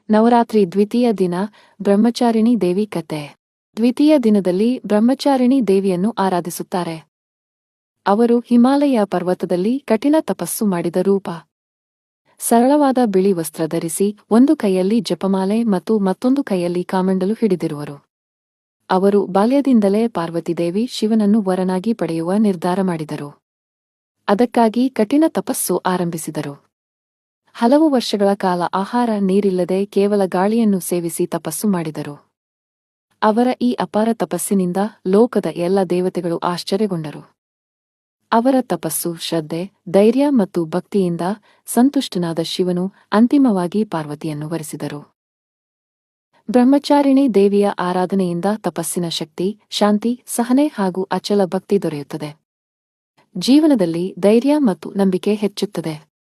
ನವರಾತ್ರಿ ದ್ವಿತೀಯ ದಿನ ಬ್ರಹ್ಮಚಾರಿಣಿ ದೇವಿ ಕತೆ. ದ್ವಿತೀಯ ದಿನದಲ್ಲಿ ಬ್ರಹ್ಮಚಾರಿಣಿ ದೇವಿಯನ್ನು ಆರಾಧಿಸುತ್ತಾರೆ. ಅವರು ಹಿಮಾಲಯ ಪರ್ವತದಲ್ಲಿ ಕಠಿಣ ತಪಸ್ಸು ಮಾಡಿದ ರೂಪ. ಸರಳವಾದ ಬಿಳಿ ವಸ್ತ್ರ ಧರಿಸಿ ಒಂದು ಕೈಯಲ್ಲಿ ಜಪಮಾಲೆ ಮತ್ತು ಮತ್ತೊಂದು ಕೈಯಲ್ಲಿ ಕಾಮಂಡಲು ಹಿಡಿದಿರುವರು. ಅವರು ಬಾಲ್ಯದಿಂದಲೇ ಪಾರ್ವತಿದೇವಿ ಶಿವನನ್ನು ವರನಾಗಿ ಪಡೆಯುವ ನಿರ್ಧಾರ ಮಾಡಿದರು. ಅದಕ್ಕಾಗಿ ಕಠಿಣ ತಪಸ್ಸು ಆರಂಭಿಸಿದರು. ಹಲವು ವರ್ಷಗಳ ಕಾಲ ಆಹಾರ ನೀರಿಲ್ಲದೆ ಕೇವಲ ಗಾಳಿಯನ್ನು ಸೇವಿಸಿ ತಪಸ್ಸು ಮಾಡಿದರು. ಅವರ ಈ ಅಪಾರ ತಪಸ್ಸಿನಿಂದ ಲೋಕದ ಎಲ್ಲ ದೇವತೆಗಳು ಆಶ್ಚರ್ಯಗೊಂಡರು. ಅವರ ತಪಸ್ಸು, ಶ್ರದ್ಧೆ, ಧೈರ್ಯ ಮತ್ತು ಭಕ್ತಿಯಿಂದ ಸಂತುಷ್ಟನಾದ ಶಿವನು ಅಂತಿಮವಾಗಿ ಪಾರ್ವತಿಯನ್ನು ವರಿಸಿದರು. ಬ್ರಹ್ಮಚಾರಿಣಿ ದೇವಿಯ ಆರಾಧನೆಯಿಂದ ತಪಸ್ಸಿನ ಶಕ್ತಿ, ಶಾಂತಿ, ಸಹನೆ ಹಾಗೂ ಅಚಲ ಭಕ್ತಿ ದೊರೆಯುತ್ತದೆ. ಜೀವನದಲ್ಲಿ ಧೈರ್ಯ ಮತ್ತು ನಂಬಿಕೆ ಹೆಚ್ಚುತ್ತದೆ.